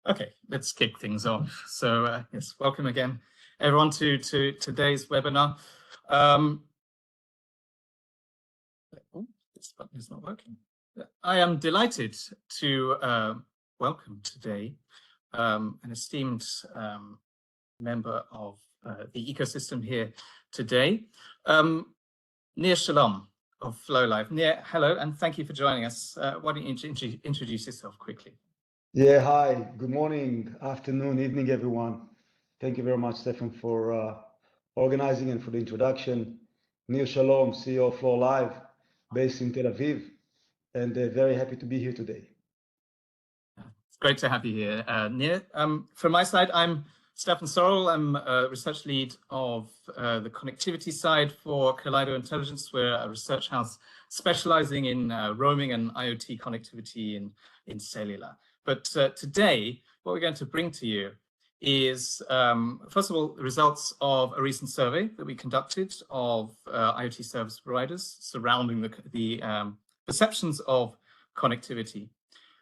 Okay, let's kick things off. So yes, welcome again, everyone, to today's webinar. Oh, this button is not working. I am delighted to welcome today an esteemed member of the ecosystem here today, Nir Shalom of floLIVE. Nir, hello, and thank you for joining us. Why don't you introduce yourself quickly? Yeah, hi, good morning, afternoon, evening, everyone. Thank you very much, Stefan, for organizing and for the introduction. Nir Shalom, CEO of floLIVE, based in Tel Aviv, and very happy to be here today. It's great to have you here, Nir. From my side, I'm Stefan Sorrell. I'm a research lead of the connectivity side for Kaleido Intelligence. We're a research house specializing in roaming and IoT connectivity in cellular. But today, what we're going to bring to you is, first of all, the results of a recent survey that we conducted of IoT service providers surrounding the perceptions of connectivity.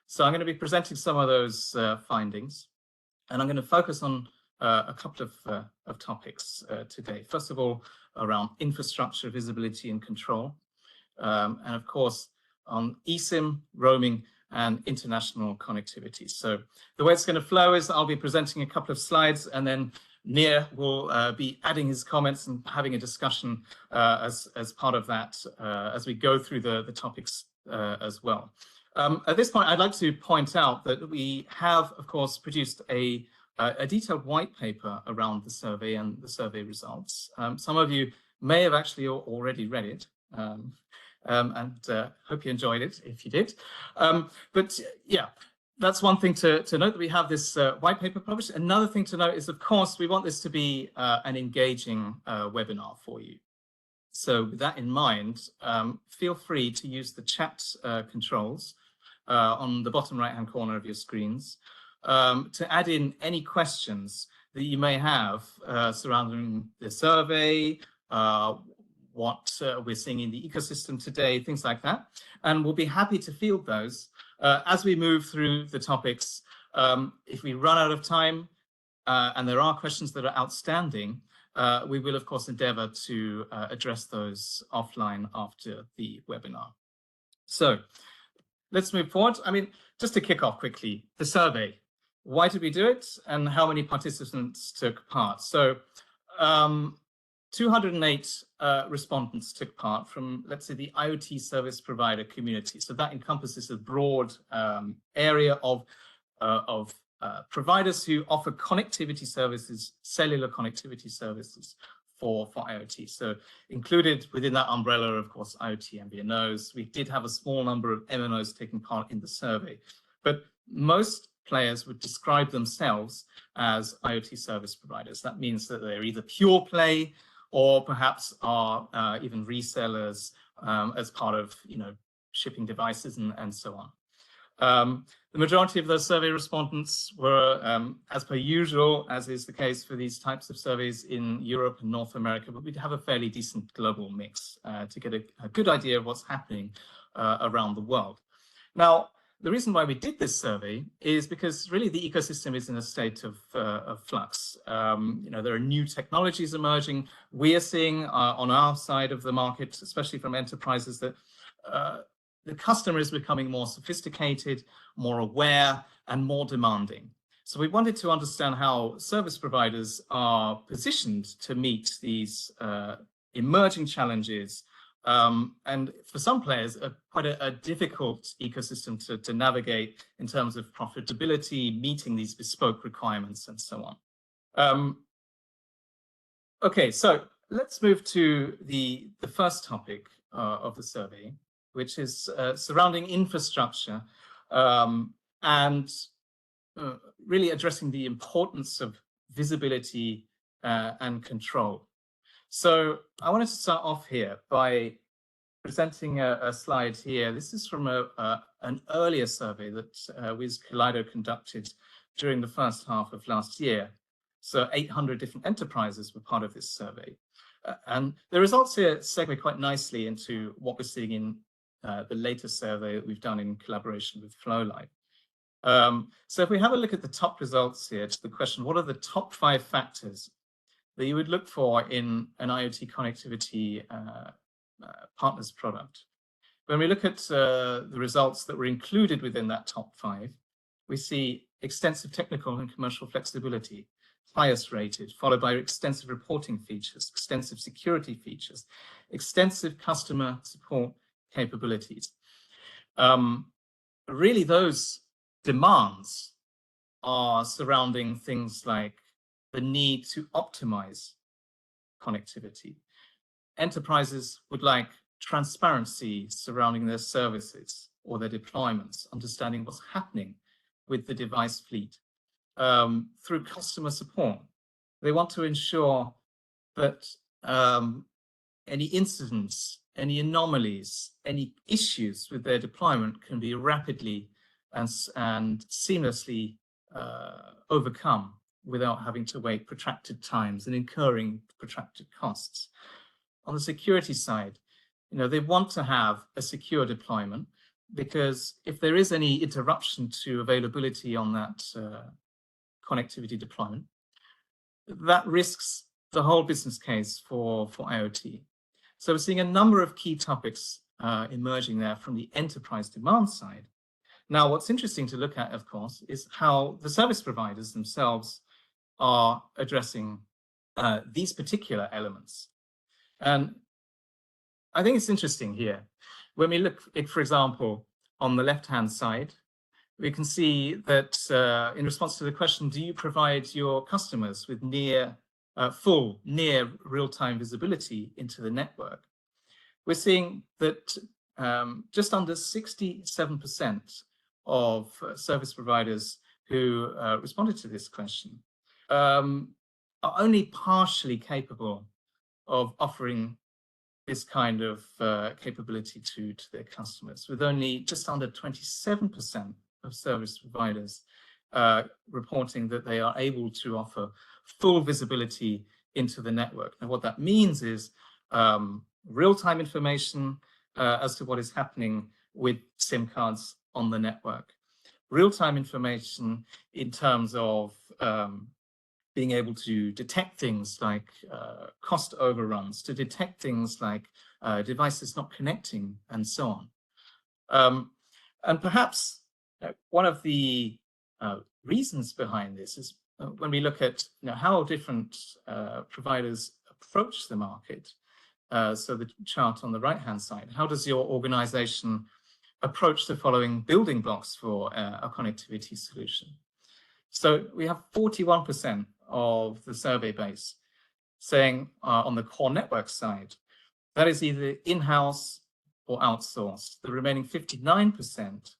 So I'm going to be presenting some of those findings, and I'm going to focus on a couple of topics today. First of all, around infrastructure, visibility, and control, and of course on eSIM, roaming, and international connectivity. So the way it's going to flow is I'll be presenting a couple of slides, and then Nir will be adding his comments and having a discussion as part of that as we go through the topics as well. At this point, I'd like to point out that we have, of course, produced a detailed white paper around the survey and the survey results. Some of you may have actually already read it, and hope you enjoyed it if you did. But yeah, that's one thing to note, that we have this white paper published. Another thing to note is, of course, we want this to be an engaging webinar for you. So with that in mind, feel free to use the chat controls on the bottom right-hand corner of your screens to add in any questions that you may have surrounding the survey, what we're seeing in the ecosystem today, things like that. And we'll be happy to field those as we move through the topics. If we run out of time and there are questions that are outstanding, we will, of course, endeavor to address those offline after the webinar. So let's move forward. I mean, just to kick off quickly, the survey. Why did we do it, and how many participants took part? So 208 respondents took part from, let's say, the IoT service provider community. So that encompasses a broad area of providers who offer connectivity services, cellular connectivity services for IoT. So included within that umbrella, of course, IoT and MNOs. We did have a small number of MNOs taking part in the survey, but most players would describe themselves as IoT service providers. That means that they're either pure play or perhaps are even resellers as part of, shipping devices and so on. The majority of those survey respondents were, as per usual, as is the case for these types of surveys, in Europe and North America, but we'd have a fairly decent global mix to get a good idea of what's happening around the world. Now, the reason why we did this survey is because really the ecosystem is in a state of flux. There are new technologies emerging. We are seeing on our side of the market, especially from enterprises, that the customer is becoming more sophisticated, more aware, and more demanding. So we wanted to understand how service providers are positioned to meet these emerging challenges. And for some players, quite a difficult ecosystem to navigate in terms of profitability, meeting these bespoke requirements, and so on. Okay, so let's move to the first topic of the survey, which is surrounding infrastructure and really addressing the importance of visibility and control. So I wanted to start off here by presenting a slide here. This is from an earlier survey that Kaleido conducted during the first half of last year. So 800 different enterprises were part of this survey. And the results here segue quite nicely into what we're seeing in the latest survey that we've done in collaboration with floLIVE. So if we have a look at the top results here to the question, what are the top 5 factors that you would look for in an IoT connectivity partner's product? When we look at the results that were included within that top 5, we see extensive technical and commercial flexibility, highest rated, followed by extensive reporting features, extensive security features, extensive customer support capabilities. Really, those demands are surrounding things like the need to optimize connectivity. Enterprises would like transparency surrounding their services or their deployments, understanding what's happening with the device fleet. Through customer support, they want to ensure that any incidents, any anomalies, any issues with their deployment can be rapidly and seamlessly overcome without having to wait protracted times and incurring protracted costs. On the security side, they want to have a secure deployment, because if there is any interruption to availability on that connectivity deployment, that risks the whole business case for IoT. So we're seeing a number of key topics emerging there from the enterprise demand side. Now, what's interesting to look at, of course, is how the service providers themselves are addressing these particular elements. And I think it's interesting here. When we look, for example, on the left-hand side, we can see that in response to the question, do you provide your customers with full, near real-time visibility into the network? We're seeing that just under 67% of service providers who responded to this question are only partially capable of offering this kind of capability to their customers, with only just under 27% of service providers reporting that they are able to offer full visibility into the network. And what that means is real-time information as to what is happening with SIM cards on the network. Real-time information in terms of being able to detect things like cost overruns, to detect things like devices not connecting, and so on. And perhaps one of the reasons behind this is when we look at how different providers approach the market. So the chart on the right-hand side, how does your organization approach the following building blocks for a connectivity solution? So we have 41% of the survey base saying on the core network side, that is either in-house or outsourced. The remaining 59%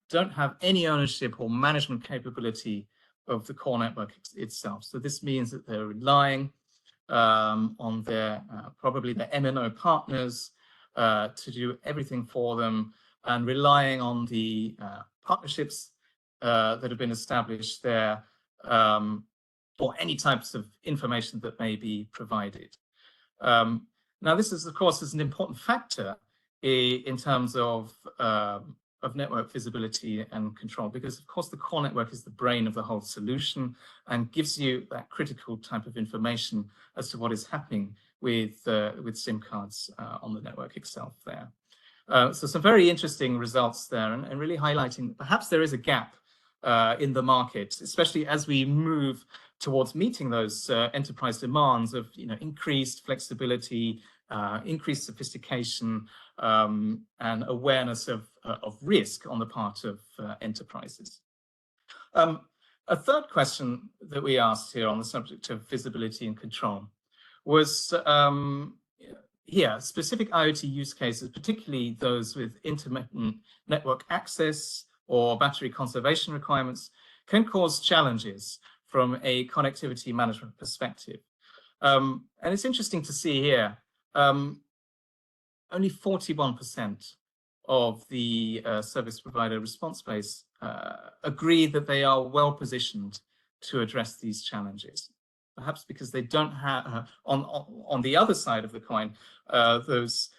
don't have any ownership or management capability of the core network itself. So this means that they're relying on their probably their MNO partners to do everything for them, and relying on the partnerships that have been established there for any types of information that may be provided. Now, this is, of course, an important factor in terms of network visibility and control, because, of course, the core network is the brain of the whole solution and gives you that critical type of information as to what is happening with SIM cards on the network itself there. So some very interesting results there, and really highlighting that perhaps there is a gap in the market, especially as we move towards meeting those enterprise demands of increased flexibility, increased sophistication, and awareness of risk on the part of enterprises. A third question that we asked here on the subject of visibility and control was specific IoT use cases, particularly those with intermittent network access or battery conservation requirements, can cause challenges from a connectivity management perspective. And it's interesting to see here, only 41% of the service provider response base agree that they are well positioned to address these challenges. Perhaps because they don't have, on the other side of the coin, those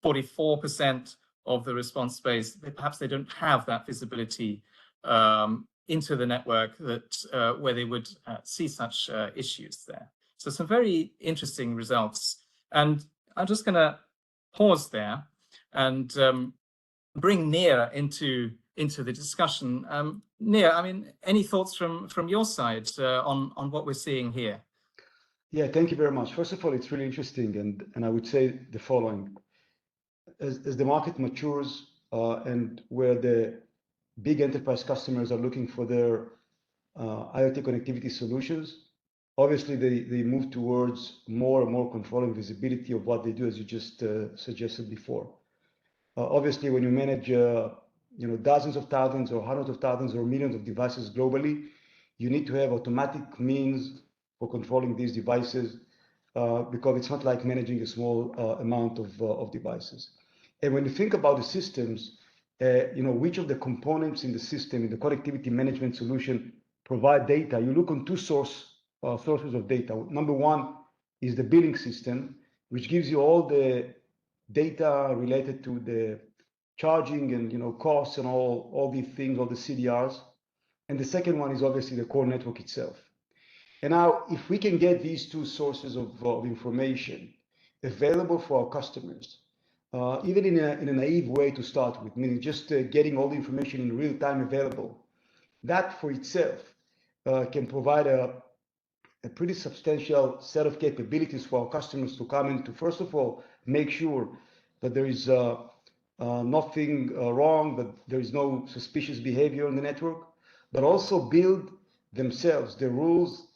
44% of the response base, perhaps they don't have that visibility into the network that where they would see such issues there. So some very interesting results. And I'm just going to pause there and bring Nia into the discussion. Nia, I mean, any thoughts from your side on what we're seeing here? Yeah, thank you very much. First of all, it's really interesting, and I would say the following. As the market matures and where the big enterprise customers are looking for their IoT connectivity solutions, obviously they move towards more and more control and visibility of what they do, as you just suggested before. Obviously, when you manage dozens of thousands or hundreds of thousands or millions of devices globally, you need to have automatic means for controlling these devices because it's not like managing a small amount of devices. And when you think about the systems, which of the components in the system, in the connectivity management solution, provide data, you look on two sources of data. Number one is the billing system, which gives you all the data related to the charging and costs and all these things, all the CDRs. And the second one is obviously the core network itself. And now, if we can get these two sources of information available for our customers, even in a naive way to start with, meaning just getting all the information in real time available, that for itself can provide a pretty substantial set of capabilities for our customers to come in to, first of all, make sure that there is nothing wrong, that there is no suspicious behavior on the network, but also build themselves the rules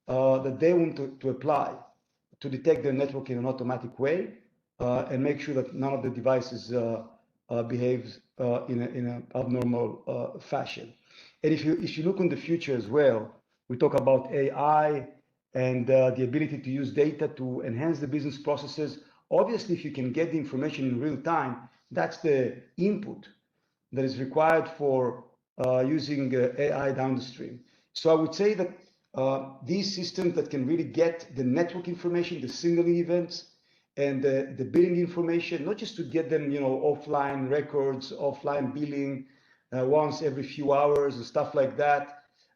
that they want to apply to detect their network in an automatic way and make sure that none of the devices behaves in an abnormal fashion. And if you look in the future as well, we talk about AI and the ability to use data to enhance the business processes. Obviously, if you can get the information in real time, that's the input that is required for using AI down the stream. So I would say that these systems that can really get the network information, the signaling events, and the billing information, not just to get them, offline records, offline billing once every few hours and stuff like that,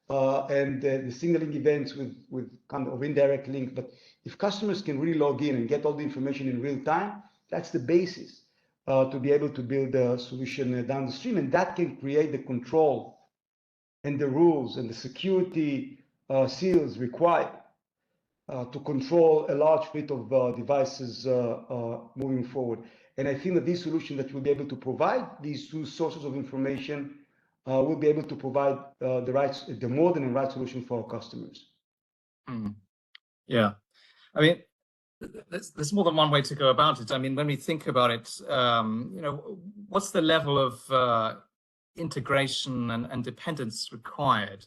and the signaling events with kind of indirect link. But if customers can really log in and get all the information in real time, that's the basis to be able to build a solution down the stream. And that can create the control and the rules and the security seals required to control a large fleet of devices moving forward. And I think that this solution that will be able to provide these two sources of information will be able to provide the more than the right solution for our customers. Yeah, I mean, there's more than one way to go about it. I mean, when we think about it, what's the level of integration and dependence required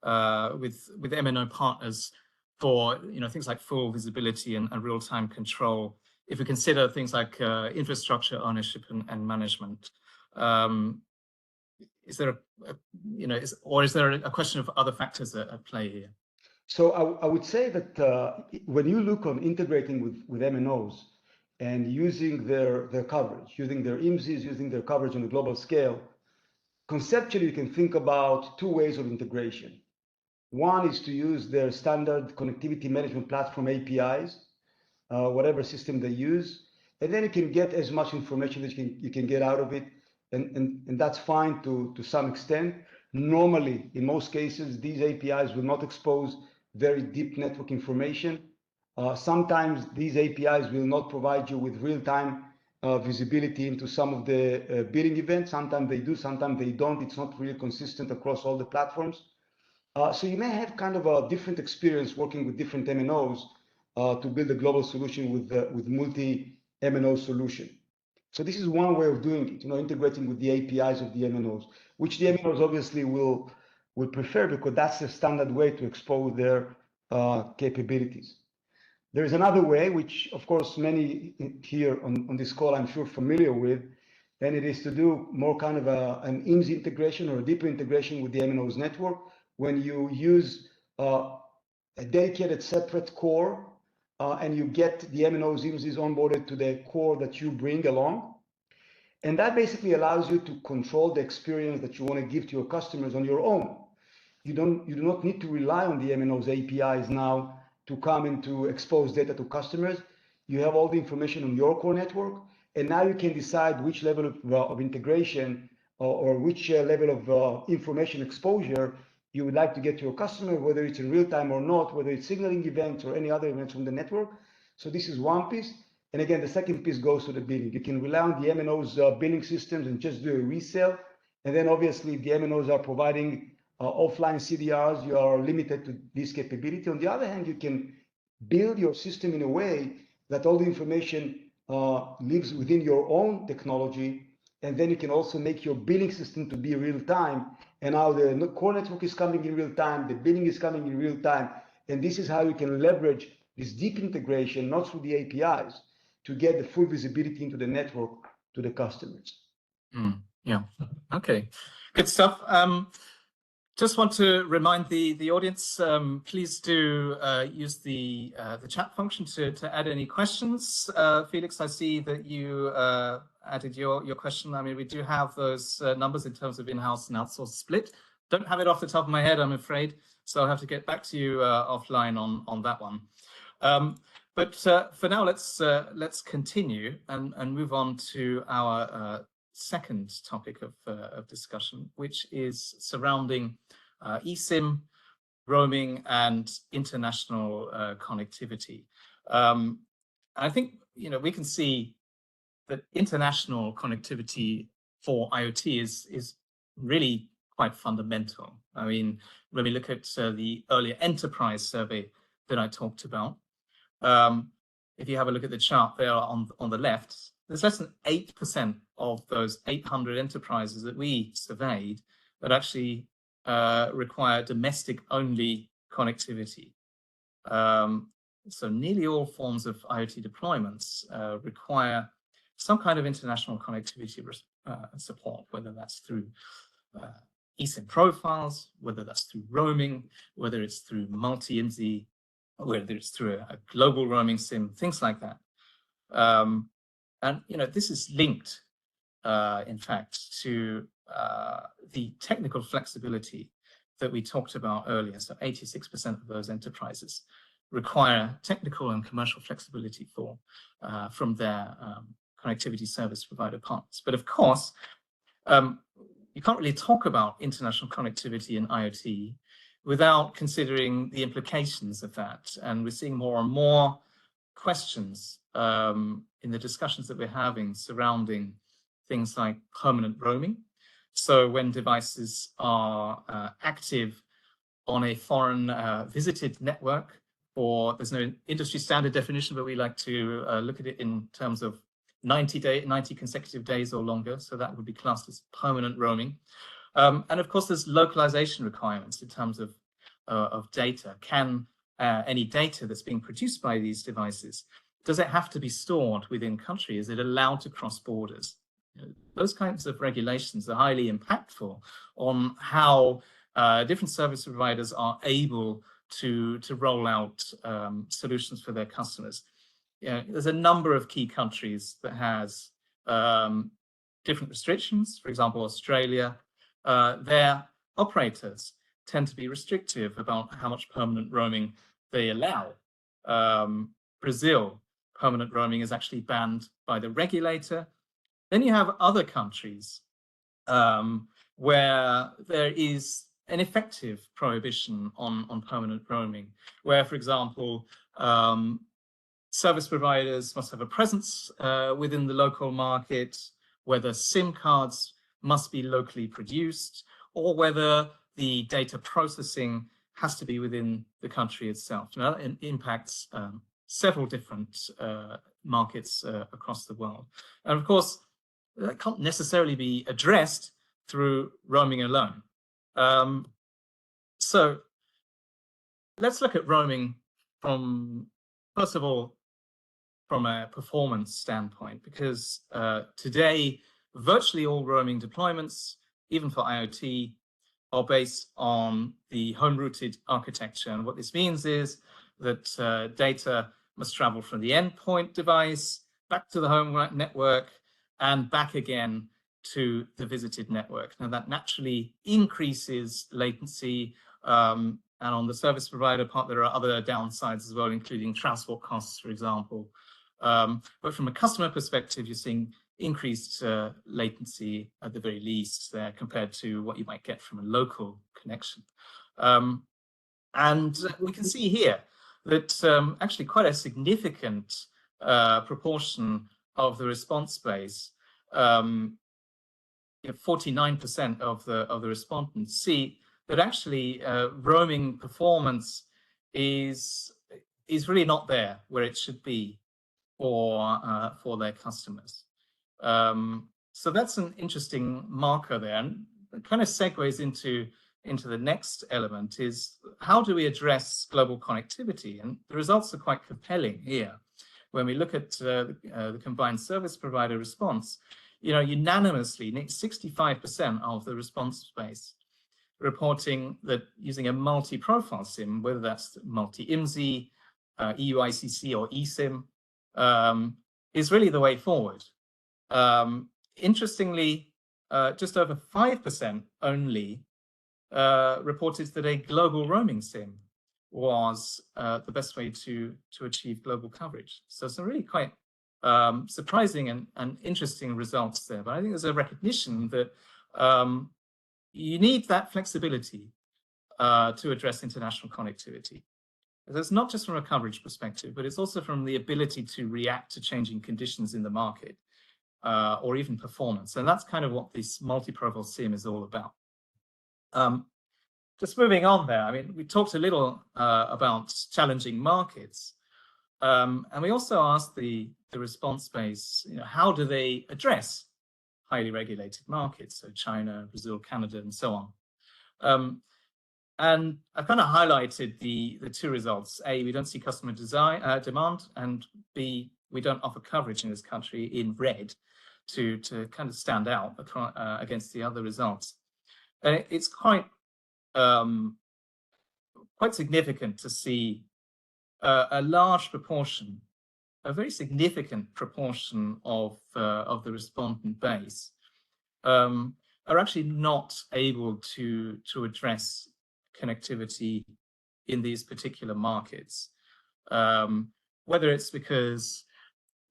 with MNO partners for things like full visibility and real-time control, if we consider things like infrastructure ownership and management? Is there is there a question of other factors at play here? So I would say that when you look on integrating with MNOs and using their coverage, using their IMSIs, using their coverage on a global scale, conceptually you can think about two ways of integration. One is to use their standard connectivity management platform APIs, whatever system they use, and then you can get as much information that you can get out of it, and that's fine to some extent. Normally, in most cases, these APIs will not expose very deep network information. Sometimes these APIs will not provide you with real-time visibility into some of the billing events. Sometimes they do, sometimes they don't. It's not really consistent across all the platforms. So you may have kind of a different experience working with different MNOs to build a global solution with multi-MNO solution. So this is one way of doing it, integrating with the APIs of the MNOs, which the MNOs obviously will prefer because that's the standard way to expose their capabilities. There is another way, which of course many here on this call I'm sure familiar with, and it is to do more kind of an IMSI integration or a deeper integration with the MNOs network, when you use a dedicated separate core and you get the MNOs IMSIs onboarded to the core that you bring along. And that basically allows you to control the experience that you want to give to your customers on your own. You do not need to rely on the MNOs APIs now to come and to expose data to customers. You have all the information on your core network, and now you can decide which level of integration or which level of information exposure you would like to get to your customer, whether it's in real time or not, whether it's signaling events or any other events from the network. So this is one piece. And again, the second piece goes to the billing. You can rely on the MNOs billing systems and just do a resale. And then obviously the MNOs are providing offline CDRs, you are limited to this capability. On the other hand, you can build your system in a way that all the information lives within your own technology, and then you can also make your billing system to be real time. And now the core network is coming in real time, the billing is coming in real time, and this is how you can leverage this deep integration, not through the APIs, to get the full visibility into the network to the customers. Yeah. Okay. Good stuff. Just want to remind the audience, please do use the chat function to add any questions. Felix, I see that you added your question. I mean, we do have those numbers in terms of in-house and outsourced split. Don't have it off the top of my head, I'm afraid, so I'll have to get back to you offline on that one. But for now, let's continue and move on to our second topic of discussion, which is surrounding eSIM, roaming, and international connectivity. I think we can see that international connectivity for IoT is really quite fundamental. I mean, when we look at the earlier enterprise survey that I talked about, if you have a look at the chart there on the left, there's less than 8% of those 800 enterprises that we surveyed that actually require domestic-only connectivity. So nearly all forms of IoT deployments require some kind of international connectivity support, whether that's through eSIM profiles, whether that's through roaming, whether it's through multi-IMSI, whether it's through a global roaming SIM, things like that. And this is linked, in fact, to the technical flexibility that we talked about earlier. So 86% of those enterprises require technical and commercial flexibility from their connectivity service provider partners. But of course, you can't really talk about international connectivity in IoT without considering the implications of that. And we're seeing more and more questions in the discussions that we're having surrounding things like permanent roaming. So when devices are active on a foreign visited network, or there's no industry standard definition, but we like to look at it in terms of 90 consecutive days or longer. So that would be classed as permanent roaming. And of course, there's localization requirements in terms of data. Can any data that's being produced by these devices, does it have to be stored within country? Is it allowed to cross borders? Those kinds of regulations are highly impactful on how different service providers are able to roll out solutions for their customers. There's a number of key countries that has different restrictions. For example, Australia, their operators tend to be restrictive about how much permanent roaming they allow. Brazil, permanent roaming is actually banned by the regulator. Then you have other countries where there is an effective prohibition on permanent roaming, where, for example, service providers must have a presence within the local market, whether SIM cards must be locally produced, or whether the data processing has to be within the country itself. Now, it impacts several different markets across the world. And of course, that can't necessarily be addressed through roaming alone. So let's look at roaming first of all, from a performance standpoint, because today, virtually all roaming deployments, even for IoT, are based on the home-rooted architecture. And what this means is that data must travel from the endpoint device back to the home network, and back again to the visited network. Now that naturally increases latency, and on the service provider part, there are other downsides as well, including transport costs, for example. But from a customer perspective, you're seeing increased latency at the very least there compared to what you might get from a local connection. And we can see here that actually quite a significant proportion of the response space, 49% of the respondents see that actually roaming performance is really not there where it should be for their customers. So that's an interesting marker there, and it kind of segues into the next element, is how do we address global connectivity? And the results are quite compelling here. When we look at the combined service provider response, unanimously, 65% of the response space reporting that using a multi-profile SIM, whether that's multi-IMSI, EU-ICC, or eSIM, is really the way forward. Interestingly, just over 5% only reported that a global roaming SIM was the best way to achieve global coverage. So some really quite surprising and interesting results there. But I think there's a recognition that you need that flexibility to address international connectivity. That's not just from a coverage perspective, but it's also from the ability to react to changing conditions in the market or even performance. And that's kind of what this multi-profile SIM is all about. Just moving on there, I mean, we talked a little about challenging markets. And we also asked the response space, how do they address highly regulated markets? So China, Brazil, Canada, and so on. And I've kind of highlighted the two results. A, we don't see customer demand, and B, we don't offer coverage in this country in red to kind of stand out against the other results. And it's quite significant to see a large proportion, a very significant proportion of the respondent base are actually not able to address connectivity in these particular markets, whether it's because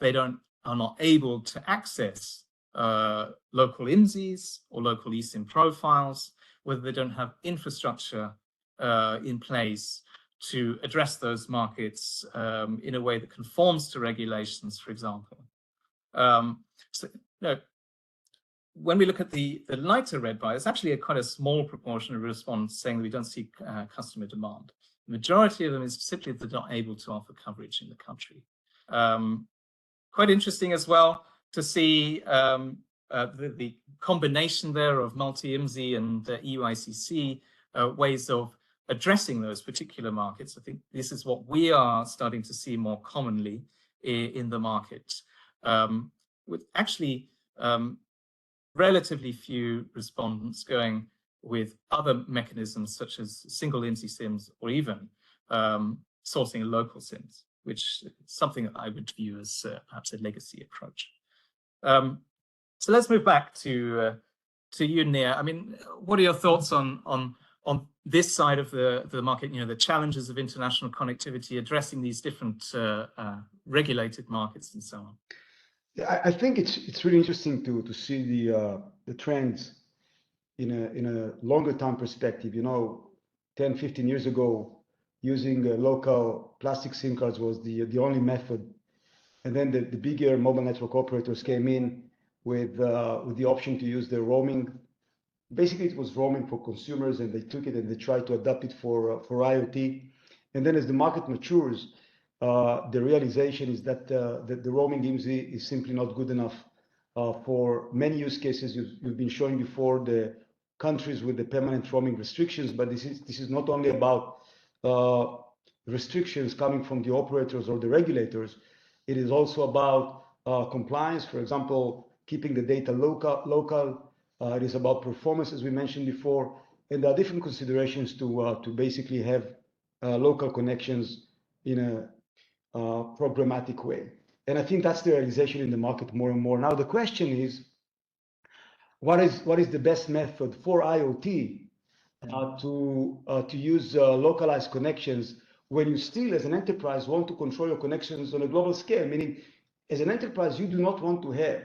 they are not able to access local IMSIs or local eSIM profiles, whether they don't have infrastructure in place to address those markets in a way that conforms to regulations, for example. When we look at the lighter red bar, it's actually quite a small proportion of response saying that we don't see customer demand. The majority of them is simply that they're not able to offer coverage in the country. Quite interesting as well to see the combination there of multi-IMSI and EU-ICC ways of addressing those particular markets. I think this is what we are starting to see more commonly in the market, with actually relatively few respondents going with other mechanisms such as single IMSI SIMs or even sourcing local SIMs, which is something that I would view as perhaps a legacy approach. So let's move back to you, Nia. I mean, what are your thoughts on this side of the market, the challenges of international connectivity, addressing these different regulated markets and so on? Yeah, I think it's really interesting to see the trends in a longer time perspective. 10, 15 years ago, using local plastic SIM cards was the only method. And then the bigger mobile network operators came in with the option to use their roaming. Basically, it was roaming for consumers, and they took it and they tried to adapt it for IoT. And then as the market matures, the realization is that the roaming IMSI is simply not good enough for many use cases. You've been showing before the countries with the permanent roaming restrictions, but this is not only about restrictions coming from the operators or the regulators. It is also about compliance. For example, keeping the data local. It is about performance, as we mentioned before, and there are different considerations to basically have local connections in a programmatic way. And I think that's the realization in the market more and more. Now, the question is, what is the best method for IoT to use localized connections when you still, as an enterprise, want to control your connections on a global scale? Meaning, as an enterprise, you do not want to have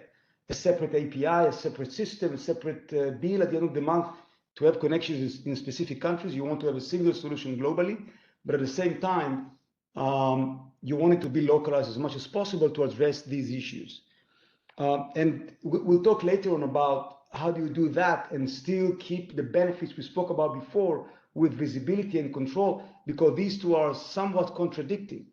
a separate API, a separate system, a separate bill at the end of the month to have connections in specific countries. You want to have a single solution globally, but at the same time, you want it to be localized as much as possible to address these issues. And we'll talk later on about how do you do that and still keep the benefits we spoke about before with visibility and control, because these two are somewhat contradicting.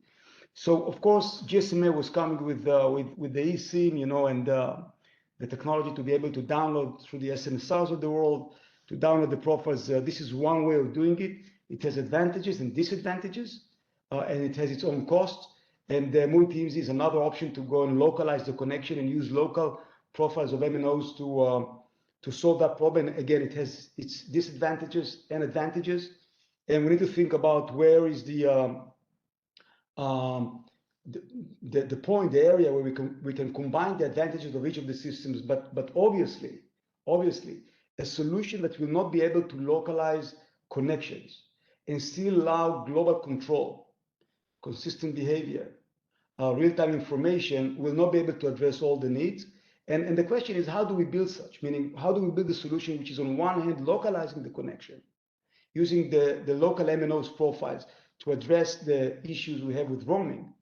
So of course, GSMA was coming with the eSIM, you know, and the technology to be able to download through the SMSRs of the world, to download the profiles. This is one way of doing it. It has advantages and disadvantages, and it has its own costs. And Multi-IMSI is another option to go and localize the connection and use local profiles of MNOs to solve that problem. Again, it has its disadvantages and advantages, and we need to think about where is the point, the area where we can combine the advantages of each of the systems, but obviously, a solution that will not be able to localize connections and still allow global control, consistent behavior, real-time information will not be able to address all the needs. And the question is, how do we build such? Meaning, how do we build a solution which is on one hand localizing the connection, using the local MNOs profiles to address the issues we have with roaming,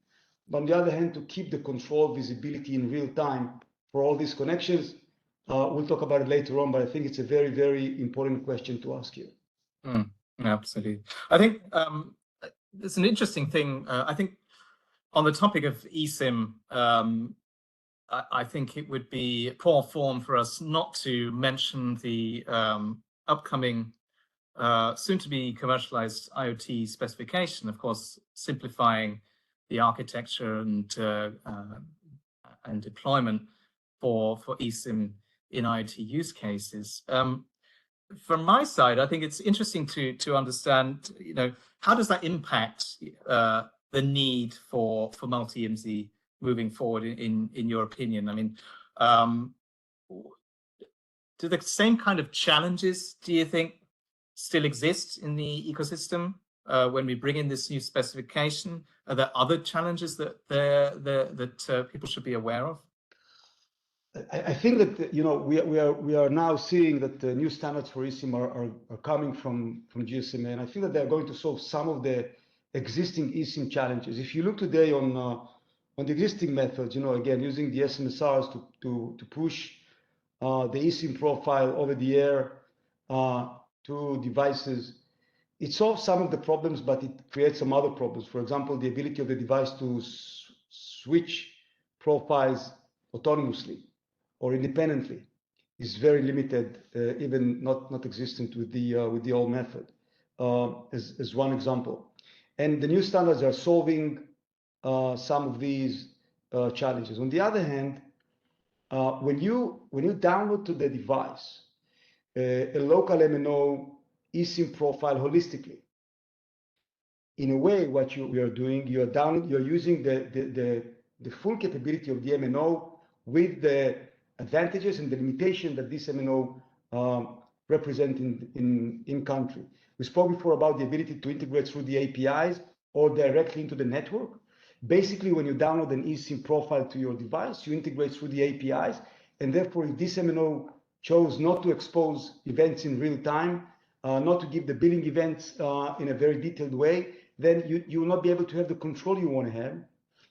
but on the other hand, to keep the control visibility in real time for all these connections? We'll talk about it later on, but I think it's a very, very important question to ask you. Absolutely. I think it's an interesting thing. I think on the topic of eSIM, I think it would be poor form for us not to mention the upcoming soon-to-be commercialized IoT specification, of course, simplifying the architecture and deployment for eSIM in IoT use cases. From my side, I think it's interesting to understand, you know, how does that impact the need for multi-IMSI moving forward in your opinion? I mean, do the same kind of challenges, do you think, still exist in the ecosystem when we bring in this new specification? Are there other challenges that people should be aware of? I think that, you know, we are now seeing that the new standards for eSIM are coming from GSMA, and I think that they're going to solve some of the existing eSIM challenges. If you look today on the existing methods, you know, again, using the SMSRs to push the eSIM profile over the air to devices, it solves some of the problems, but it creates some other problems. For example, the ability of the device to switch profiles autonomously or independently is very limited, even not existent with the old method, as one example. And the new standards are solving some of these challenges. On the other hand, when you download to the device a local MNO eSIM profile holistically, in a way, what we are doing, you're using the full capability of the MNO with the advantages and the limitation that this MNO represent in country. We spoke before about the ability to integrate through the APIs or directly into the network. Basically, when you download an eSIM profile to your device, you integrate through the APIs, and therefore, if this MNO chose not to expose events in real time, not to give the billing events in a very detailed way, then you will not be able to have the control you want to have.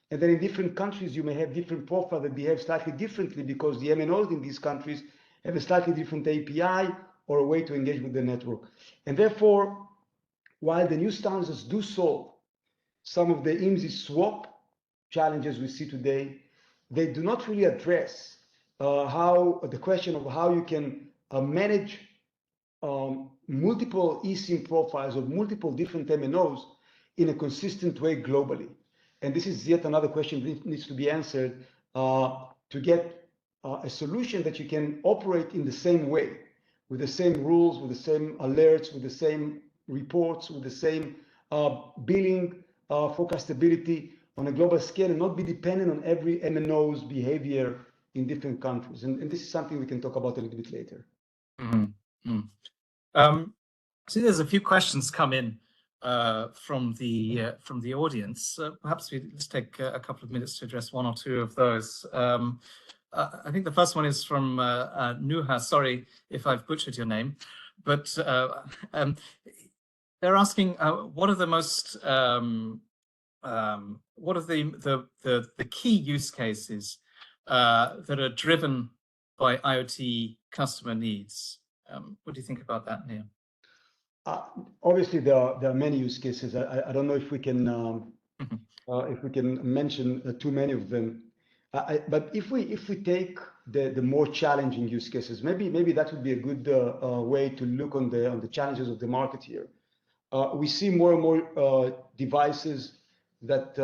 And then in different countries, you may have different profiles that behave slightly differently because the MNOs in these countries have a slightly different API or a way to engage with the network. And therefore, while the new standards do solve some of the IMSI swap challenges we see today, they do not really address the question of how you can manage multiple eSIM profiles of multiple different MNOs in a consistent way globally. And this is yet another question that needs to be answered to get a solution that you can operate in the same way, with the same rules, with the same alerts, with the same reports, with the same billing, forecastability on a global scale and not be dependent on every MNO's behavior in different countries. And this is something we can talk about a little bit later. So there's a few questions come in from the audience. Perhaps let's take a couple of minutes to address one or two of those. I think the first one is from Nuha. Sorry if I've butchered your name, but they're asking what are the most what are the key use cases that are driven by IoT customer needs? What do you think about that, Neil? Obviously, there are many use cases. I don't know if we can mention too many of them. But if we take the more challenging use cases, maybe that would be a good way to look on the challenges of the market here. We see more and more devices that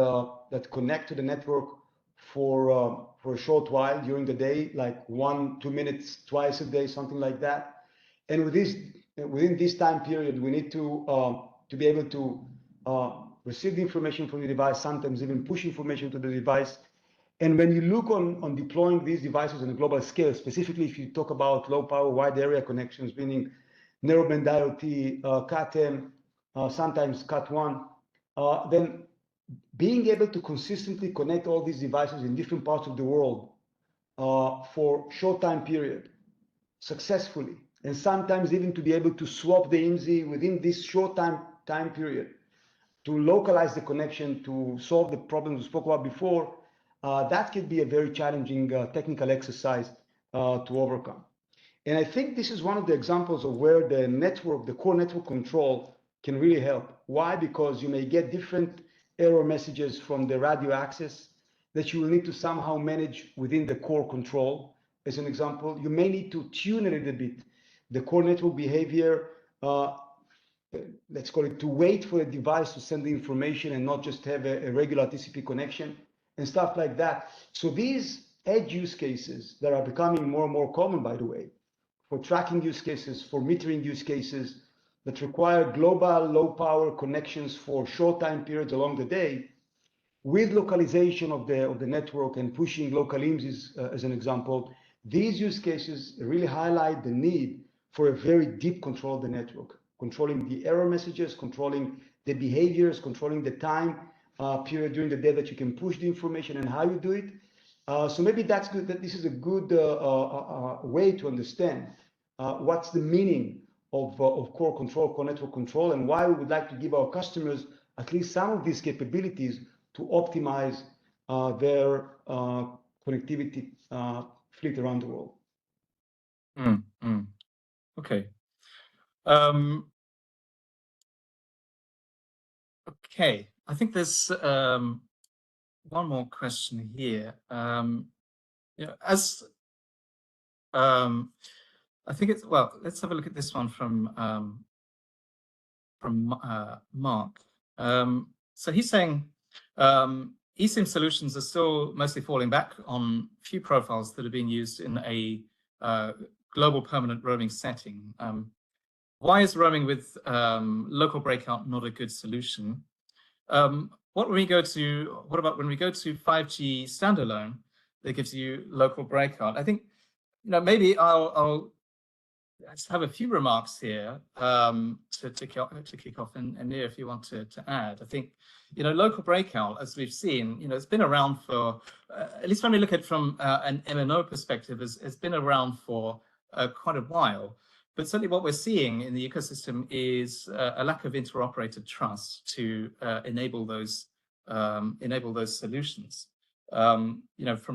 connect to the network for a short while during the day, like 1-2 minutes twice a day, something like that. And within this time period, we need to be able to receive the information from the device, sometimes even push information to the device. And when you look on deploying these devices on a global scale, specifically if you talk about low power wide area connections, meaning narrowband IoT, Cat-M, sometimes Cat-1, then being able to consistently connect all these devices in different parts of the world for short time period successfully, and sometimes even to be able to swap the IMSI within this short time period to localize the connection to solve the problems we spoke about before, that could be a very challenging technical exercise to overcome. And I think this is one of the examples of where the network, the core network control can really help. Why? Because you may get different error messages from the radio access that you will need to somehow manage within the core control. As an example, you may need to tune a little bit the core network behavior, let's call it, to wait for a device to send the information and not just have a regular TCP connection and stuff like that. So these edge use cases that are becoming more and more common, by the way, for tracking use cases, for metering use cases that require global low power connections for short time periods along the day, with localization of the network and pushing local IMSIs as an example, these use cases really highlight the need for a very deep control of the network, controlling the error messages, controlling the behaviors, controlling the time period during the day that you can push the information and how you do it. So maybe that's good, that this is a good way to understand what's the meaning of core control, core network control, and why we would like to give our customers at least some of these capabilities to optimize their connectivity fleet around the world. Okay. Okay, I think there's one more question here. As I think it's, well, let's have a look at this one from Mark. So he's saying eSIM solutions are still mostly falling back on few profiles that are being used in a global permanent roaming setting. Why is roaming with local breakout not a good solution? What about when we go to 5G standalone that gives you local breakout? I think, maybe I'll just have a few remarks here to kick off, and Nir, if you want to add. I think, local breakout, as we've seen, it's been around for, at least when we look at it from an MNO perspective, has been around for quite a while. But certainly what we're seeing in the ecosystem is a lack of interoperator trust to enable those solutions. From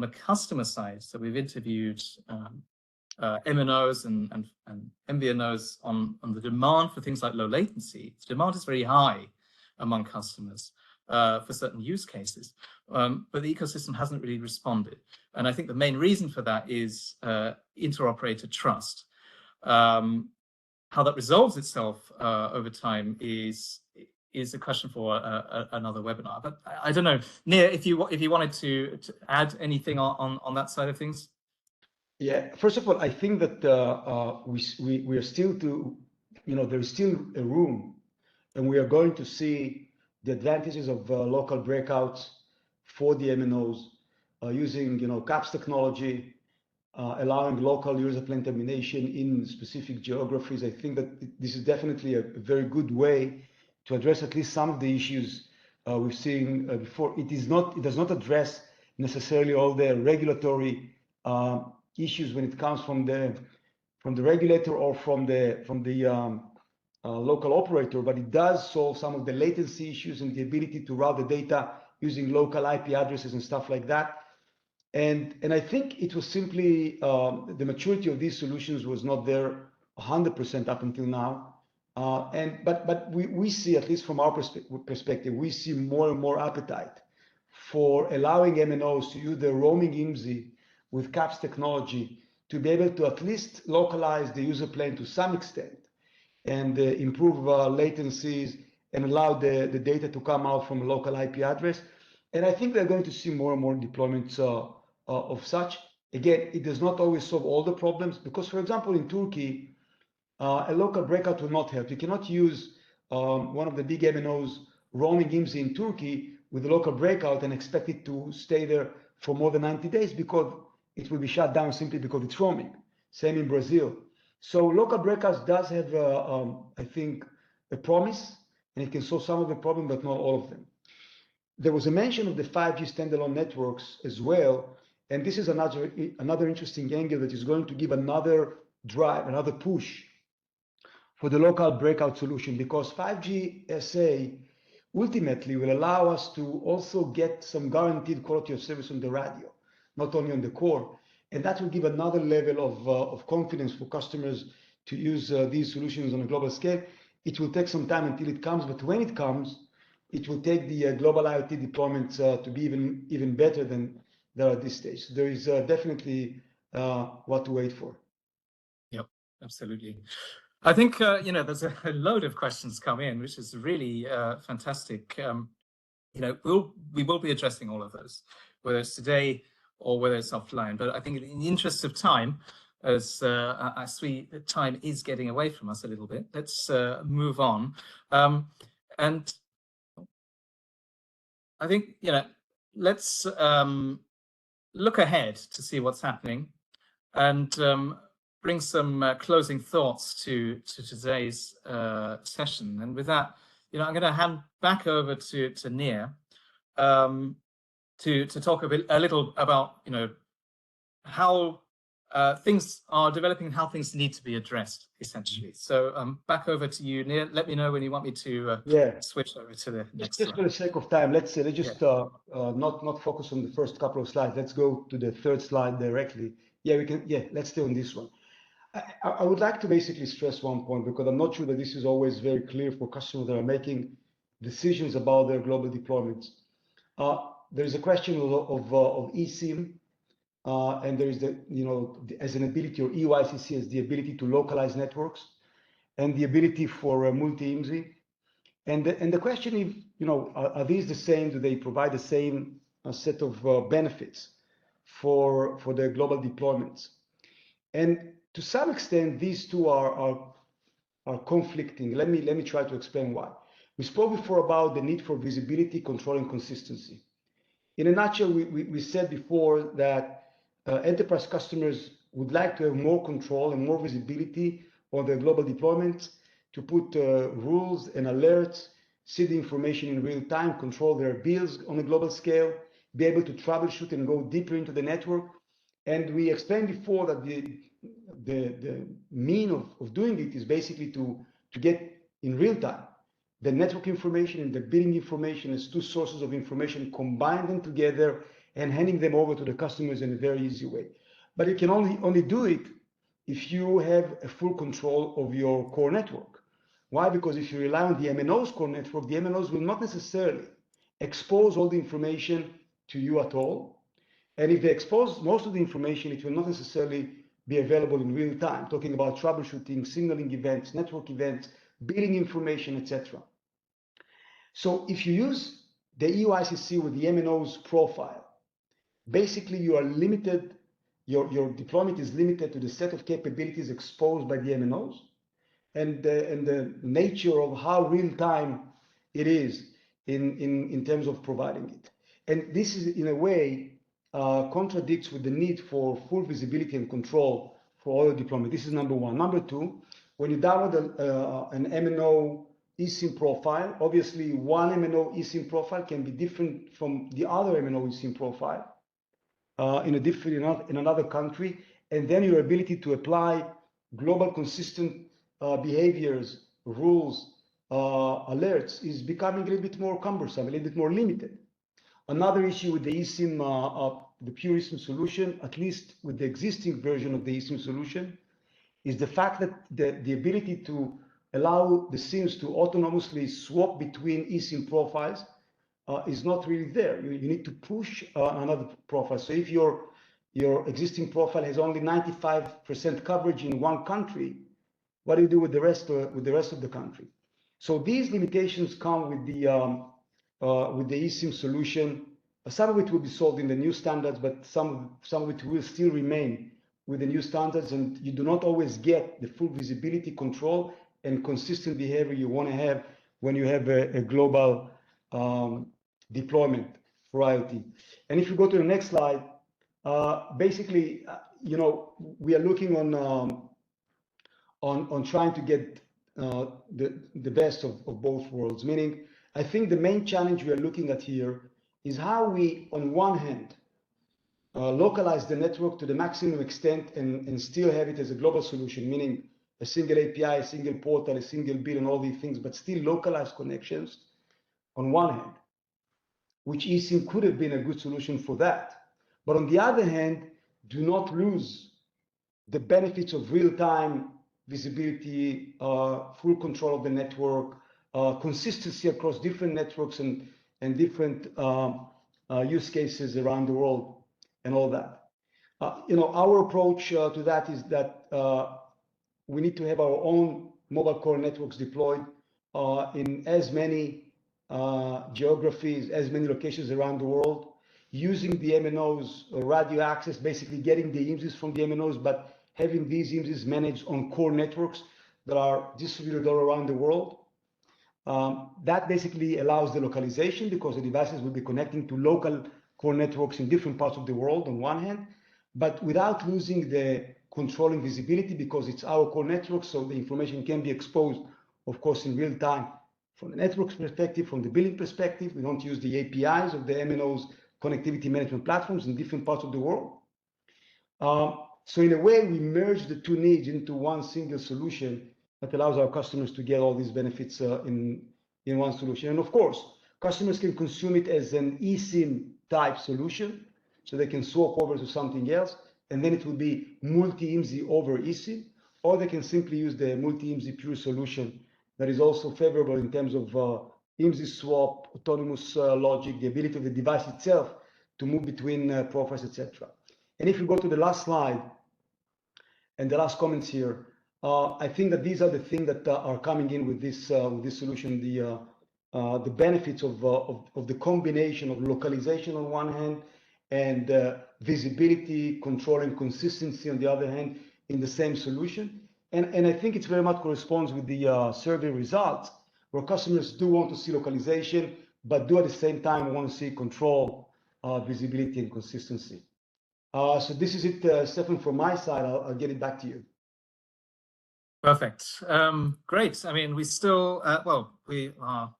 a customer side, so we've interviewed MNOs and MVNOs on the demand for things like low latency. The demand is very high among customers for certain use cases, but the ecosystem hasn't really responded. And I think the main reason for that is interoperator trust. How that resolves itself over time is a question for another webinar. But I don't know, Nir, if you wanted to add anything on that side of things. Yeah, first of all, I think that we are still there is still a room, and we are going to see the advantages of local breakouts for the MNOs using CAPS technology, allowing local user plan termination in specific geographies. I think that this is definitely a very good way to address at least some of the issues we've seen before. It does not address necessarily all the regulatory issues when it comes from the regulator or from the local operator, but it does solve some of the latency issues and the ability to route the data using local IP addresses and stuff like that. And I think it was simply the maturity of these solutions was not there 100% up until now. But we see, at least from our perspective, we see more and more appetite for allowing MNOs to use the roaming IMSI with CAPS technology to be able to at least localize the user plane to some extent and improve latencies and allow the data to come out from a local IP address. And I think we're going to see more and more deployments of such. Again, it does not always solve all the problems because, for example, in Turkey, a local breakout will not help. You cannot use one of the big MNOs roaming IMSI in Turkey with a local breakout and expect it to stay there for more than 90 days because it will be shut down simply because it's roaming. Same in Brazil. So local breakouts does have, I think, a promise, and it can solve some of the problem, but not all of them. There was a mention of the 5G standalone networks as well, and this is another interesting angle that is going to give another drive, another push for the local breakout solution, because 5G SA ultimately will allow us to also get some guaranteed quality of service on the radio, not only on the core. And that will give another level of confidence for customers to use these solutions on a global scale. It will take some time until it comes, but when it comes, it will take the global IoT deployments to be even better than they are at this stage. There is definitely what to wait for. Yep, absolutely. I think there's a load of questions come in, which is really fantastic. We will be addressing all of those, whether it's today or whether it's offline. But I think in the interest of time, as I see that time is getting away from us a little bit, let's move on. And I think let's look ahead to see what's happening and bring some closing thoughts to today's session. And with that, I'm going to hand back over to Nir to talk a little about how things are developing and how things need to be addressed, essentially. So back over to you, Nir. Let me know when you want me to switch over to the next slide. Just for the sake of time, let's just not focus on the first couple of slides. Let's go to the third slide directly. We can. Let's stay on this one. I would like to basically stress one point, because I'm not sure that this is always very clear for customers that are making decisions about their global deployments. There is a question of eSIM, and there is as an ability, or EUICC as the ability to localize networks, and the ability for multi-IMSI. And the question is, are these the same? Do they provide the same set of benefits for the global deployments? And to some extent, these two are conflicting. Let me try to explain why. We spoke before about the need for visibility, control, and consistency. In a nutshell, we said before that enterprise customers would like to have more control and more visibility on their global deployments, to put rules and alerts, see the information in real time, control their bills on a global scale, be able to troubleshoot and go deeper into the network. And we explained before that the mean of doing it is basically to get in real time the network information and the billing information as two sources of information, combine them together and handing them over to the customers in a very easy way. But you can only do it if you have a full control of your core network. Why? Because if you rely on the MNOs core network, the MNOs will not necessarily expose all the information to you at all. And if they expose most of the information, it will not necessarily be available in real time, talking about troubleshooting, signaling events, network events, billing information, etc. So if you use the EUICC with the MNOs profile, basically you are limited, your deployment is limited to the set of capabilities exposed by the MNOs and the nature of how real time it is in terms of providing it. And this is, in a way, contradicts with the need for full visibility and control for audio deployment. This is number one. Number two, when you download an MNO eSIM profile, obviously one MNO eSIM profile can be different from the other MNO eSIM profile in another country, and then your ability to apply global consistent behaviors, rules, alerts is becoming a little bit more cumbersome, a little bit more limited. Another issue with the eSIM, the pure eSIM solution, at least with the existing version of the eSIM solution, is the fact that the ability to allow the SIMs to autonomously swap between eSIM profiles is not really there. You need to push another profile. So if your existing profile has only 95% coverage in one country, what do you do with the rest of the country? So these limitations come with the eSIM solution. Some of it will be solved in the new standards, but some of it will still remain with the new standards, and you do not always get the full visibility, control, and consistent behavior you want to have when you have a global deployment for IoT. And if you go to the next slide, basically, we are looking on trying to get the best of both worlds. Meaning, I think the main challenge we are looking at here is how we, on one hand, localize the network to the maximum extent and still have it as a global solution, meaning a single API, a single portal, a single bill, and all these things, but still localized connections on one hand, which eSIM could have been a good solution for that. But on the other hand, do not lose the benefits of real-time visibility, full control of the network, consistency across different networks and different use cases around the world, and all that. Our approach to that is that we need to have our own mobile core networks deployed in as many geographies, as many locations around the world, using the MNOs, radio access, basically getting the IMSIs from the MNOs, but having these IMSIs managed on core networks that are distributed all around the world. That basically allows the localization, because the devices will be connecting to local core networks in different parts of the world on one hand, but without losing the controlling visibility, because it's our core network, so the information can be exposed, of course, in real time. From the network's perspective, from the billing perspective, we don't use the APIs of the MNOs connectivity management platforms in different parts of the world. So in a way, we merge the two needs into one single solution that allows our customers to get all these benefits in one solution. And of course, customers can consume it as an eSIM type solution, so they can swap over to something else, and then it will be multi-IMSI over eSIM, or they can simply use the multi-IMSI pure solution that is also favorable in terms of IMSI swap, autonomous logic, the ability of the device itself to move between profiles, etc. And if you go to the last slide and the last comments here, I think that these are the things that are coming in with this solution. The benefits of the combination of localization on one hand and visibility, control, and consistency on the other hand in the same solution. And I think it very much corresponds with the survey results, where customers do want to see localization, but do at the same time want to see control, visibility, and consistency. So this is it, Stefan, from my side. I'll get it back to you. Perfect. Great. I mean, we still, we are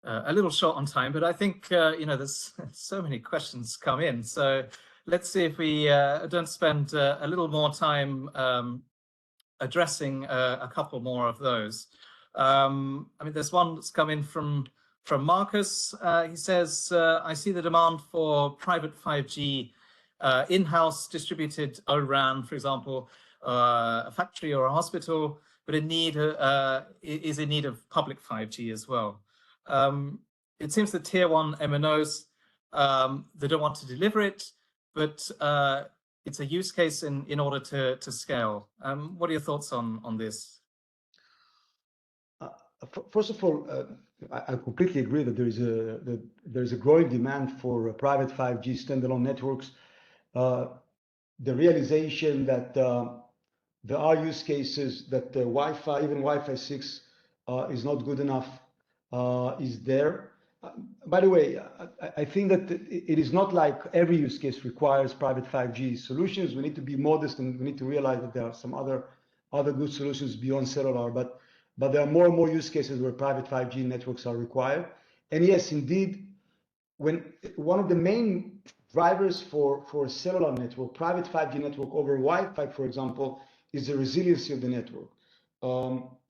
a little short on time, but I think, there's so many questions come in. So let's see if we don't spend a little more time addressing a couple more of those. I mean, there's one that's come in from Marcus. He says, I see the demand for private 5G in-house distributed O-RAN, for example, a factory or a hospital, but is in need of public 5G as well. It seems that tier 1 MNOs, they don't want to deliver it, but it's a use case in order to scale. What are your thoughts on this? First of all, I completely agree that there is a growing demand for private 5G standalone networks. The realization that there are use cases that Wi-Fi, even Wi-Fi 6, is not good enough, is there. by the way, I think that it is not like every use case requires private 5G solutions. We need to be modest, and we need to realize that there are some other good solutions beyond cellular, but there are more and more use cases where private 5G networks are required. And yes, indeed, when one of the main drivers for a cellular network, private 5G network over Wi-Fi, for example, is the resiliency of the network.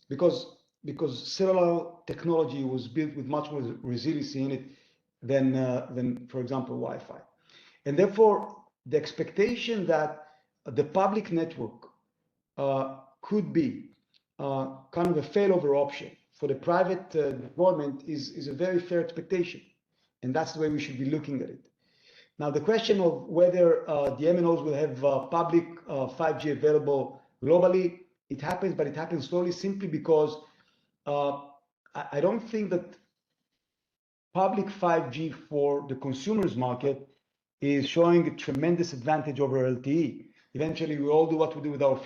Because cellular technology was built with much more resiliency in it than for example, Wi-Fi. And therefore, the expectation that the public network could be kind of a failover option for the private deployment is a very fair expectation. And that's the way we should be looking at it. Now, the question of whether the MNOs will have public 5G available globally, it happens, but it happens slowly simply because I don't think that public 5G for the consumers market is showing a tremendous advantage over LTE. Eventually, we all do what we do with our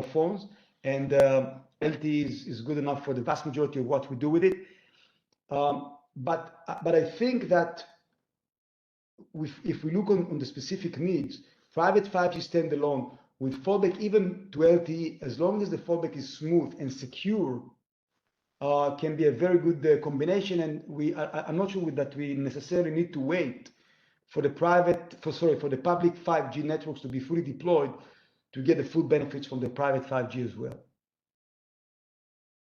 phones, and LTE is good enough for the vast majority of what we do with it. But I think that if we look on the specific needs, private 5G standalone with fallback even to LTE, as long as the fallback is smooth and secure, can be a very good combination. And I'm not sure that we necessarily need to wait for the public 5G networks to be fully deployed to get the full benefits from the private 5G as well.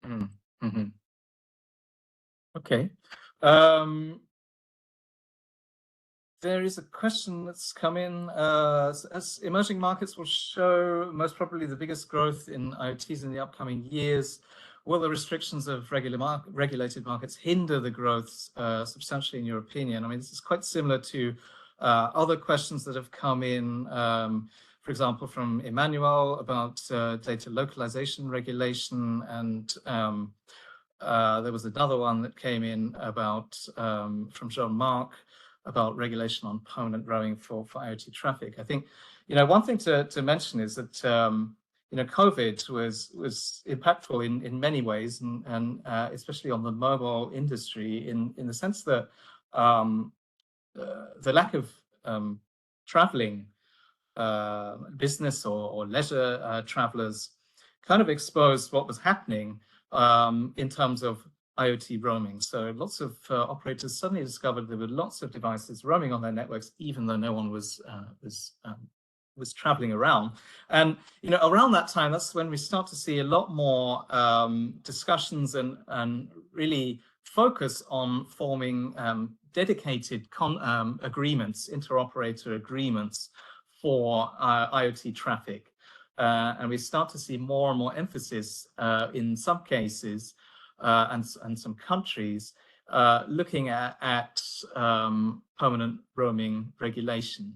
Mm-hmm. Okay. There is a question that's come in. As emerging markets will show most probably the biggest growth in IoTs in the upcoming years, will the restrictions of regulated markets hinder the growth substantially, in your opinion? I mean, this is quite similar to other questions that have come in, for example, from Emmanuel about data localization regulation, and there was another one that came in about from Jean-Marc about regulation on permanent roaming for IoT traffic. I think, one thing to mention is that COVID was impactful in many ways, and especially on the mobile industry in the sense that the lack of traveling, business or leisure travelers kind of exposed what was happening in terms of IoT roaming. So lots of operators suddenly discovered there were lots of devices roaming on their networks, even though no one was traveling around. And around that time, that's when we start to see a lot more discussions and really focus on forming dedicated agreements, interoperator agreements for IoT traffic. And we start to see more and more emphasis in some cases and some countries looking at permanent roaming regulation.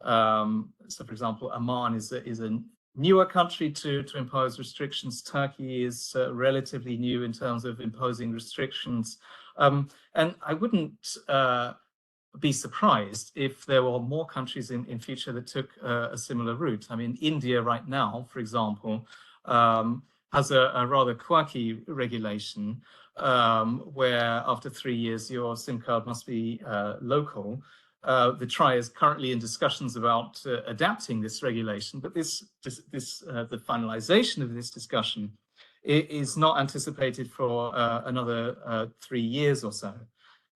So, for example, Oman is a newer country to impose restrictions. Turkey is relatively new in terms of imposing restrictions. And I wouldn't be surprised if there were more countries in future that took a similar route. I mean, India right now, for example, has a rather quirky regulation where after 3 years your SIM card must be local. The TRI is currently in discussions about adapting this regulation, but the finalization of this discussion is not anticipated for another 3 years or so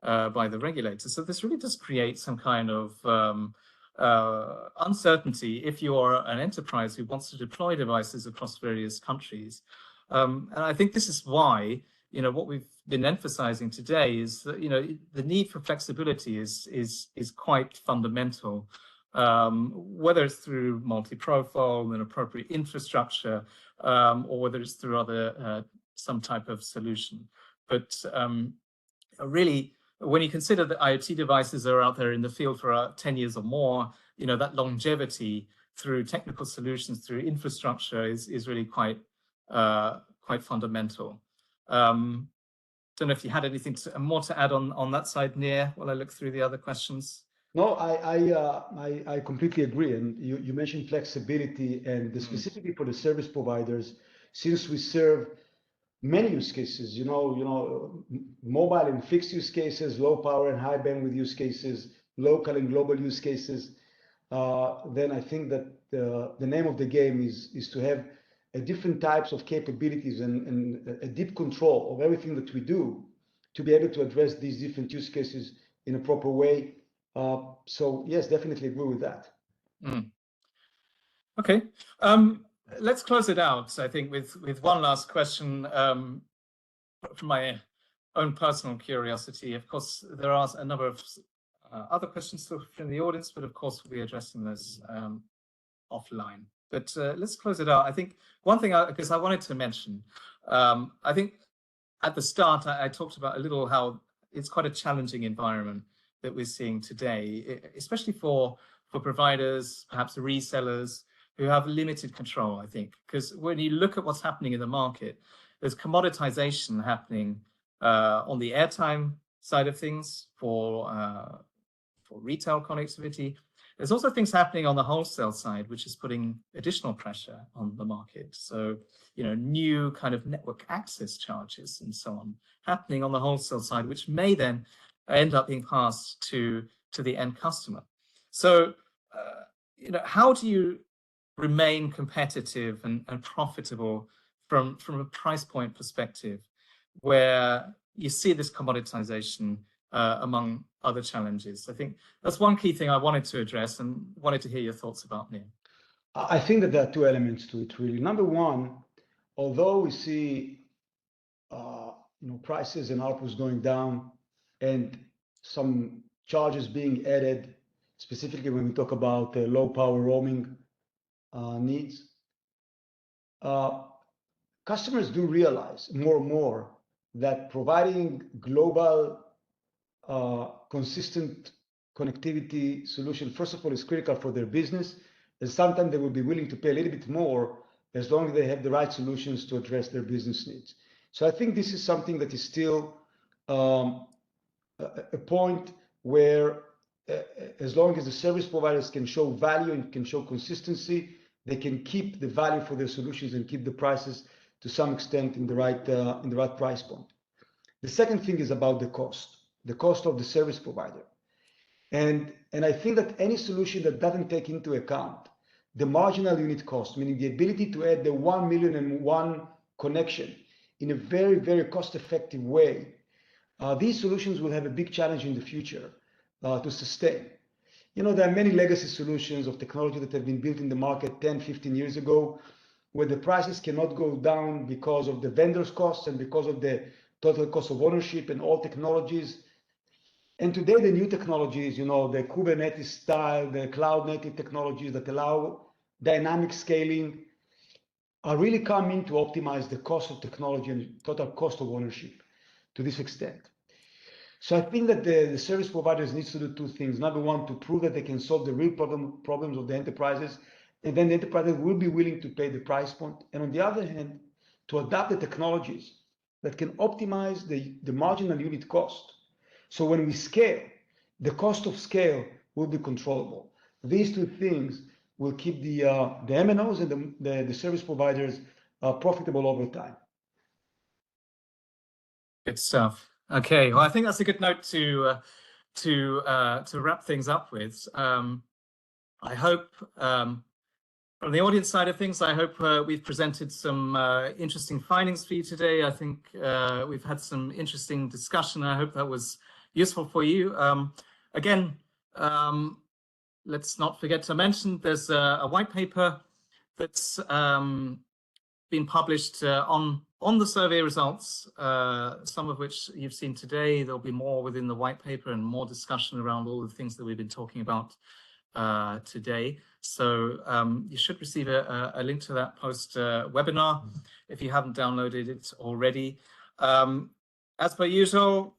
by the regulator. So this really does create some kind of uncertainty if you are an enterprise who wants to deploy devices across various countries. And I think this is why, what we've been emphasizing today is that, the need for flexibility is quite fundamental, whether it's through multi-profile and appropriate infrastructure, or whether it's through other some type of solution. But really, when you consider that IoT devices are out there in the field for 10 years or more, that longevity through technical solutions, through infrastructure is really quite fundamental. Don't know if you had anything more to add on that side, Nir, while I look through the other questions. No, I completely agree. And you mentioned flexibility, and specifically for the service providers, since we serve many use cases, mobile and fixed use cases, low power and high bandwidth use cases, local and global use cases, then I think that the name of the game is to have different types of capabilities and a deep control of everything that we do to be able to address these different use cases in a proper way. So yes, definitely agree with that. Mm. Okay, let's close it out, I think, with one last question from my own personal curiosity. Of course, there are a number of other questions from the audience, but of course we'll be addressing those offline. But let's close it out. I think one thing, because I wanted to mention, I think at the start I talked about a little how it's quite a challenging environment that we're seeing today, especially for providers, perhaps resellers who have limited control, I think, because when you look at what's happening in the market, there's commoditization happening on the airtime side of things for retail connectivity. There's also things happening on the wholesale side, which is putting additional pressure on the market. So, new kind of network access charges and so on happening on the wholesale side, which may then end up being passed to the end customer. So, how do you remain competitive and profitable from a price point perspective, where you see this commoditization among other challenges? I think that's one key thing I wanted to address and wanted to hear your thoughts about, Nir. I think that there are two elements to it, really. Number one, although we see prices and ARPUs going down and some charges being added, specifically when we talk about low power roaming needs, customers do realize more and more that providing global consistent connectivity solution, first of all, is critical for their business, and sometimes they will be willing to pay a little bit more as long as they have the right solutions to address their business needs. So I think this is something that is still a point where as long as the service providers can show value and can show consistency, they can keep the value for their solutions and keep the prices to some extent in the right price point. The second thing is about the cost of the service provider. And I think that any solution that doesn't take into account the marginal unit cost, meaning the ability to add the 1,000,001 connection in a very, very cost-effective way, these solutions will have a big challenge in the future to sustain. There are many legacy solutions of technology that have been built in the market 10, 15 years ago, where the prices cannot go down because of the vendor's costs and because of the total cost of ownership and all technologies. And today, the new technologies, the Kubernetes style, the cloud native technologies that allow dynamic scaling are really coming to optimize the cost of technology and total cost of ownership to this extent. So I think that the service providers need to do two things. Number one, to prove that they can solve the real problems of the enterprises, and then the enterprises will be willing to pay the price point. And on the other hand, to adapt the technologies that can optimize the marginal unit cost. So when we scale, the cost of scale will be controllable. These two things will keep the MNOs and the service providers profitable over time. Good stuff. Okay, well, I think that's a good note to wrap things up with. I hope from the audience side of things, I hope we've presented some interesting findings for you today. I think we've had some interesting discussion. I hope that was useful for you. Again, let's not forget to mention there's a white paper that's been published on the survey results, some of which you've seen today. There'll be more within the white paper and more discussion around all the things that we've been talking about today. So you should receive a link to that post webinar if you haven't downloaded it already. As per usual,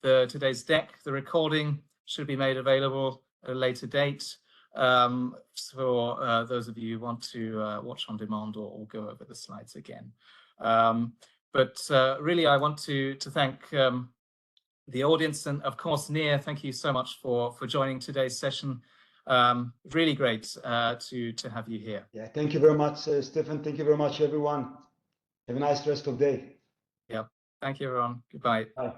today's deck, the recording should be made available at a later date for those of you who want to watch on demand or go over the slides again. But really, I want to thank the audience, and of course, Nir, thank you so much for joining today's session. Really great to have you here. Yeah, thank you very much, Stefan. Thank you very much, everyone. Have a nice rest of the day. Yeah. Thank you, everyone. Goodbye. Bye.